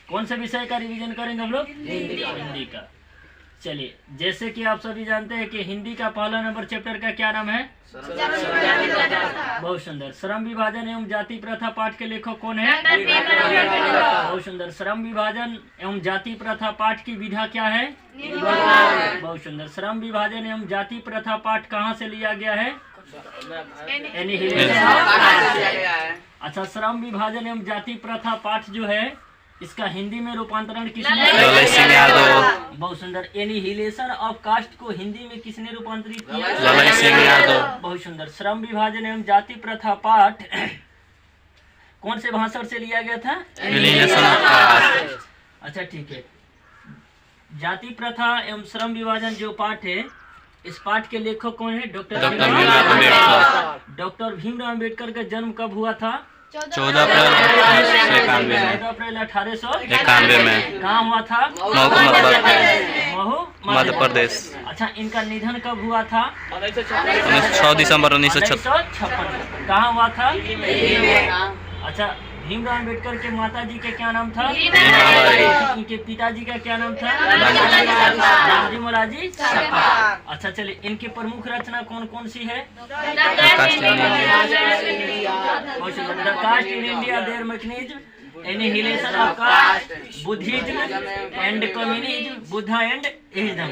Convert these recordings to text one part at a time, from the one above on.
कौन से विषय का रिवीजन करेंगे हम लोग? हिंदी का। चलिए, जैसे कि आप सभी जानते हैं कि हिंदी का पहला नंबर चैप्टर का क्या नाम है? बहुत सुंदर। श्रम विभाजन एवं जाति प्रथा पाठ के लेखक कौन है? बहुत सुंदर। श्रम विभाजन एवं जाति प्रथा पाठ की विधा क्या है? बहुत सुंदर। श्रम विभाजन एवं जाति प्रथा पाठ कहाँ से लिया गया है? अच्छा, श्रम विभाजन एवं जाति प्रथा पाठ जो है इसका हिंदी में रूपांतरण किसने? बहुत सुंदर। एनिहिलेशन ऑफ कास्ट को हिंदी में किसने रूपांतरित किया? बहुत सुंदर। श्रम विभाजन एवं जाति प्रथा पाठ कौन से भाषण से लिया गया था? अच्छा ठीक है। जाति प्रथा एवं श्रम विभाजन जो पाठ है, इस पाठ के लेखक कौन है? डॉक्टर भीमराव अम्बेडकर का जन्म कब हुआ था? 14 अप्रैल 1891 में। कहाँ हुआ था? महू, मध्य प्रदेश। अच्छा, इनका निधन कब हुआ था? 6 दिसंबर 1956। कहाँ हुआ था? अच्छा, भीमराव अम्बेडकर के माता जी का क्या नाम था? इनके पिताजी का क्या नाम था? रामजी मोरारजी सपा। अच्छा चलिए, इनकी प्रमुख रचना कौन कौन सी है? The caste in India, their mechanism, annihilation of caste, Buddhism and communism, Buddha and ism.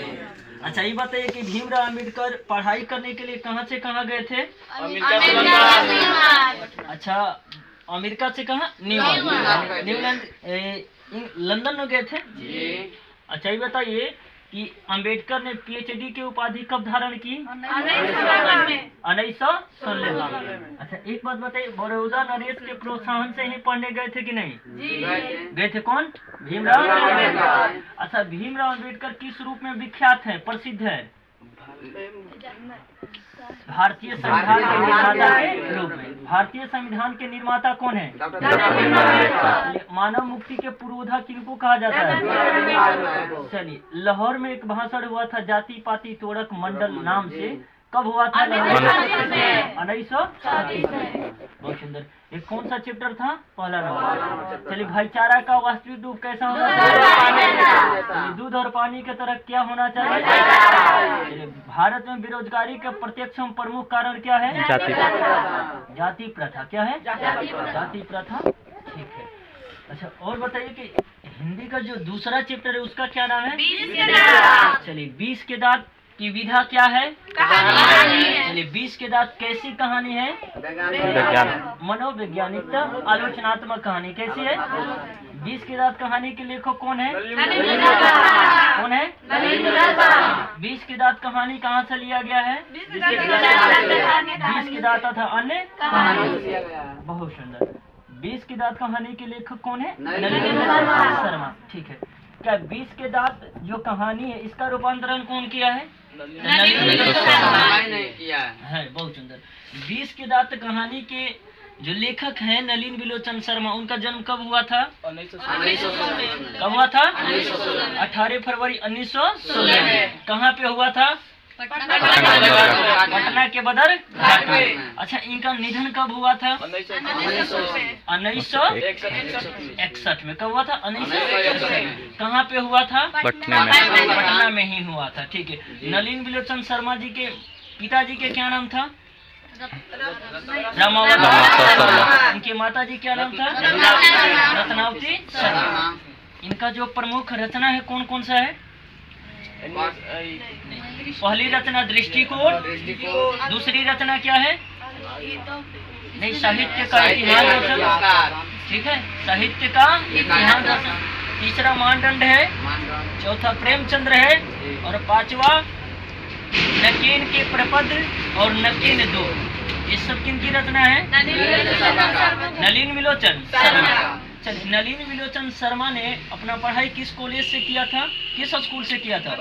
अच्छा, ये बताइए कि भीमराव अम्बेडकर पढ़ाई करने के लिए कहाँ से कहाँ गए थे? अच्छा, अमेरिका से कहाँ? न्यूलैंड, लंदन में गए थे। अच्छा, ये बताइए कि अम्बेडकर ने पीएचडी की उपाधि कब धारण की? 1916। अच्छा, एक बात बताइए, बड़ौदा नरेश के प्रोत्साहन से ही पढ़ने गए थे कि नहीं? गए थे। कौन? भीमराव अम्बेडकर। अच्छा, भीमराव अम्बेडकर किस रूप में विख्यात है, प्रसिद्ध है? भारतीय संविधान के निर्माता के रूप में। भारतीय संविधान के निर्माता कौन है? मानव मुक्ति के पुरोधा किनको कहा जाता है? चलिए, लाहौर में एक भाषण हुआ था जाति पाति तोड़क मंडल नाम से, कब हुआ था? 1937। बहुत सुंदर। एक कौन सा चैप्टर था? पहला नंबर। चलिए, भाईचारा का वास्तविक रूप कैसा होना चाहिए? दूध और पानी की तरह क्या होना चाहिए? चलिए, भारत में बेरोजगारी का प्रत्यक्ष प्रमुख कारण क्या है? जाति प्रथा। क्या है? जाति प्रथा। ठीक है। अच्छा, और बताइए कि हिंदी का जो दूसरा चैप्टर है उसका क्या नाम है? चलिए, 20 के दांत की विधा क्या है? चलिए, 20 के दांत कैसी कहानी है? मनोवैज्ञानिक आलोचनात्मक कहानी। कैसी है? 20 के दांत कहानी के लेखक कौन है? कौन है? 20 के दांत कहानी कहाँ से लिया गया है? 20 के दांत तथा अन्य कहानी। बहुत सुंदर। 20 के दांत कहानी के लेखक कौन है? नलिनी शर्मा। ठीक है। क्या 20 के दांत जो कहानी है इसका रूपांतरण कौन किया है? है। बहुत सुंदर। 20 के दांत कहानी के जो लेखक हैं नलिन विलोचन शर्मा, उनका जन्म कब हुआ था? कब हुआ था? 18 फरवरी 1916 में। कहाँ पे हुआ था? पटना के बदर घाट में। अच्छा, इनका निधन कब हुआ था? 1961 में। कब हुआ था? 1961। कहाँ पे हुआ था? पटना में ही हुआ था। ठीक है। नलिन विलोचन शर्मा जी के पिताजी के क्या नाम था? रामावत शर्मा। इनके माता जी क्या नाम था? रत्नावती शर्मा। इनका जो प्रमुख रचना है कौन कौन सा है? पहली रचना दृष्टिकोण। दूसरी रचना क्या है? नहीं, साहित्य का इतिहास दर्शन। ठीक है, साहित्य का इतिहास दर्शन। तीसरा मानदंड है। चौथा प्रेमचंद्र है। और पांचवा नकीन के प्रपद और नकीन दो। ये सब किनकी रचना है? नलिन विलोचन शर्मा। चलिए, नलिन विलोचन शर्मा ने अपना पढ़ाई किस कॉलेज से किया था? किस स्कूल से किया था?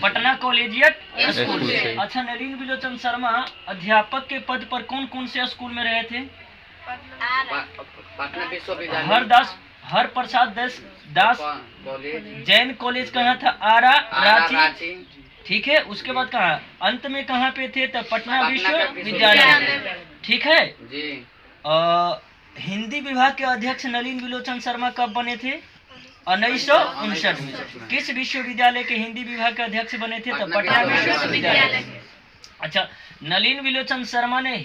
पटना कॉलेजिएट स्कूल से। अच्छा, नलिन विलोचन शर्मा अध्यापक के पद पर कौन कौन से स्कूल में रहे थे? हर प्रसाद दास जैन कॉलेज कहाँ था? आरा, रांची। ठीक है। उसके बाद कहा अंत में कहाँ पे थे? तो पटना विश्वविद्यालय। ठीक है। हिंदी विभाग के अध्यक्ष नलिन विलोचन शर्मा कब बने थे? 1959 में। किस विश्वविद्यालय के हिंदी विभाग के अध्यक्ष बने थे? तो पटना विश्वविद्यालय। अच्छा, नलिन विलोचन शर्मा ने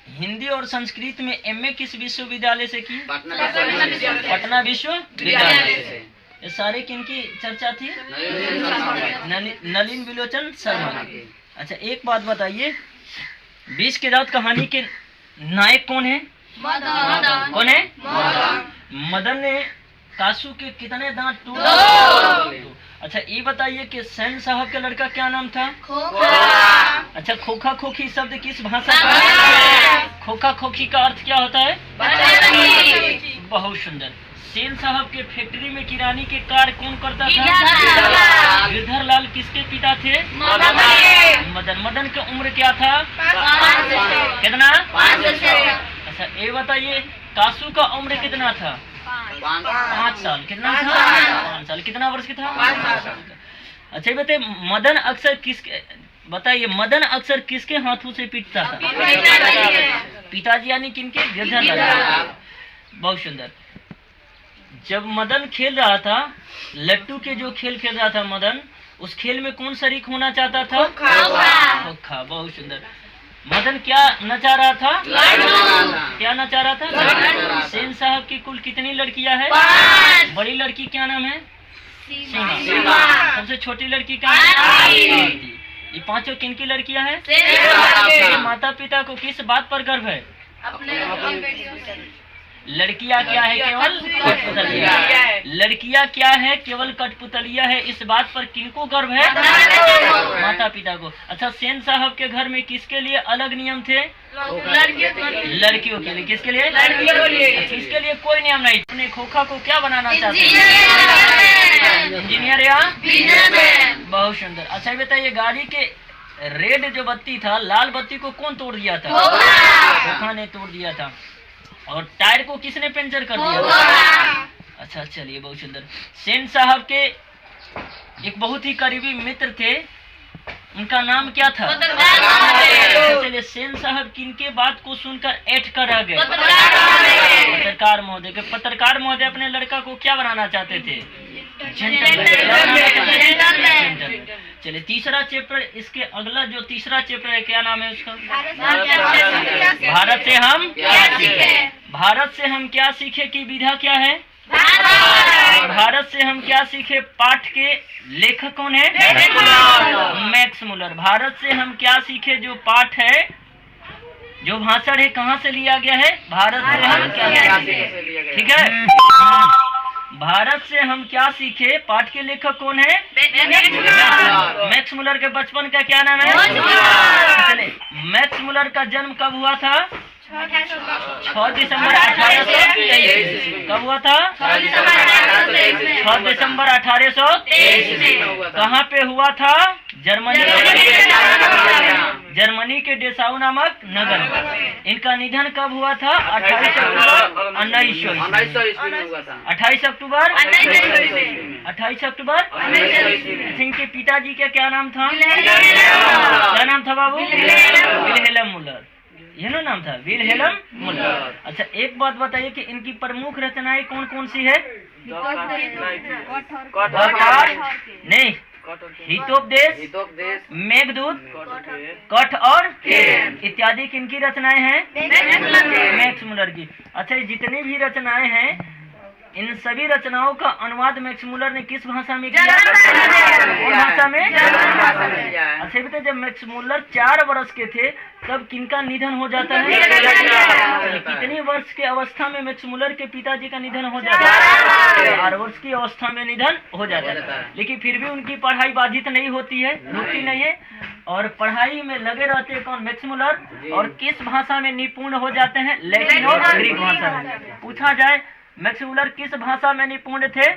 हिंदी और संस्कृत में एमए किस विश्वविद्यालय से की? पटना विश्वविद्यालय से। ये सारे किनकी चर्चा थी? नलिन विलोचन शर्मा की। अच्छा, एक बात बताइए, 20 के दांत कहानी के नायक कौन है? कौन है? मदन ने कासू के कितने दांत तोड़े? अच्छा, ये बताइए कि सेन साहब का लड़का क्या नाम था? अच्छा, खोखा खोखी शब्द किस भाषा का है? खोखा खोखी का अर्थ क्या होता है? बहुत सुंदर। सेन साहब के फैक्ट्री में किरानी के कार्य कौन करता था? गिरधर लाल किसके पिता थे? मदन। मदन की उम्र क्या था? कितना? 5। अच्छा, ये बताइए, कासू का उम्र कितना था? 5 साल। कितना था? 5 साल। कितना वर्ष का था? 5 साल। अच्छा, ये बताइए, मदन अक्सर किसके, बताइए, मदन अक्सर किसके हाथों से पीटता था? पिताजी यानी किनके? गिरधर लाल। बहुत सुंदर। जब मदन खेल रहा था, लट्टू के जो खेल खेल रहा था मदन, उस खेल में कौन शरीक होना चाहता था? खोखा। बहुत सुंदर। मदन क्या नचा रहा था? क्या नचा रहा था? सेन साहब की कुल कितनी लड़कियां हैं? 5। बड़ी लड़की क्या नाम है? सीमा। सबसे छोटी लड़की क्या है? ये पांचों किनकी लड़कियां हैं? माता पिता को किस बात पर गर्व है? लड़कियां क्या है? केवल कठपुतलिया। लड़कियां क्या है? केवल कठपुतलिया है। इस बात पर किनको गर्व है? माता पिता को। अच्छा, सेन साहब के घर में किसके लिए अलग नियम थे? लड़कियों के लिए। किसके लिए? इसके लिए कोई नियम नहीं। अपने खोखा को क्या बनाना चाहते हैं? इंजीनियर या बहुत सुंदर। अच्छा, बताइए, गाड़ी के रेड जो बत्ती था, लाल बत्ती को कौन तोड़ दिया था? खोखा ने तोड़ दिया था। और टायर को किसने पंचर कर दिया? अच्छा, चलिए, बहुत सुंदर। सेन साहब के एक बहुत ही करीबी मित्र थे, उनका नाम क्या था? चलिए, सेन साहब किनके बात को सुनकर ऐठ कर रह गए? पत्रकार महोदय के। पत्रकार महोदय अपने लड़का को क्या बनाना चाहते थे? चलिए, तीसरा चैप्टर, इसके अगला जो तीसरा चैप्टर है, क्या नाम है उसका? भारत से हम क्या सीखे। भारत से हम क्या सीखे की विधा क्या है? भारत से हम क्या सीखे पाठ के लेखक कौन है? Max Muller. भारत से हम क्या सीखे जो पाठ है, जो भाषण है, कहाँ से लिया गया है? भारत से हम क्या सीखे। ठीक है, भारत से हम क्या सीखे पाठ के लेखक कौन है? मैक्स मुलर के बचपन का क्या नाम है? चलिए, मैक्स मुलर का जन्म कब हुआ था? 6 दिसंबर 1823। कब हुआ था? 6 दिसंबर 1823। कहाँ पे हुआ था? जर्मनी के डेसाउ नामक नगर। इनका निधन कब हुआ था? 28 अक्टूबर 1900। इनके पिताजी का क्या नाम था? क्या नाम था बाबू? विल्हेल्म मुलर। यह ना नाम था, विल्हेल्म मुलर। अच्छा, एक बात बताइए कि इनकी प्रमुख रचनाएं कौन कौन सी है? नहीं, हितोपदेश, मेघदूत, कठ और इत्यादि किनकी रचनाएं हैं? मैक्स मुलर की। अच्छा, जितनी भी रचनाएं हैं, इन सभी रचनाओं का अनुवाद मैक्स मुलर ने किस भाषा में किया? कौन भाषा में? अच्छा, बेटा, जब मैक्स मुलर 4 वर्ष के थे तब किनका निधन हो जाता है? कितनी वर्ष के अवस्था में मैक्स मुलर के पिताजी का निधन हो जाता है? 4 वर्ष की अवस्था में निधन हो जाता है। लेकिन फिर भी उनकी पढ़ाई बाधित नहीं होती है, रुकती नहीं है, और पढ़ाई में लगे रहते हैं। कौन? Max Muller. और किस भाषा में निपुण हो जाते हैं? लैटिन और ग्रीक भाषा में। पूछा जाए, मैक्स मुलर किस भाषा में निपुण थे?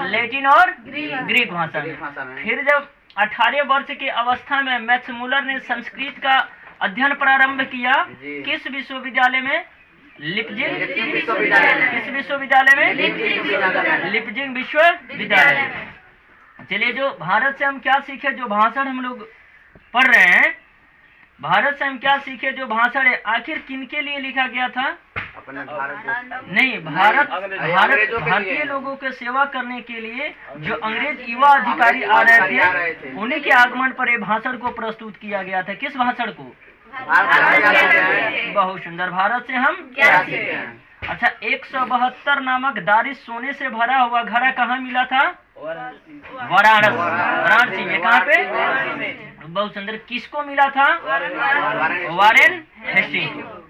लैटिन और ग्रीक भाषा में। फिर जब 18 वर्ष की अवस्था में मैक्स मुलर ने संस्कृत का अध्ययन प्रारंभ किया, किस विश्वविद्यालय में? लिपजिंग। किस विश्वविद्यालय में? लिपजिंग विश्वविद्यालय। चलिए, जो भारत से हम क्या सीखे, जो भाषण हम लोग पढ़ रहे हैं, भारत से हम क्या सीखे? जो भाषण है आखिर किनके लिए लिखा गया था? अपने भारत नहीं, भारतीय लोगों के सेवा करने के लिए जो अंग्रेज युवा अधिकारी आ रहे थे, उन्हीं के आगमन पर ये भाषण को प्रस्तुत किया गया था। किस भाषण को? बहुत सुंदर। भारत से हम क्या सीखे? अच्छा, 172 नामक दारिश सोने से भरा हुआ घड़ा कहाँ मिला था? वाराणसी में। कहाँ पे? बहुत सुंदर। किसको मिला था? Warren Hastings.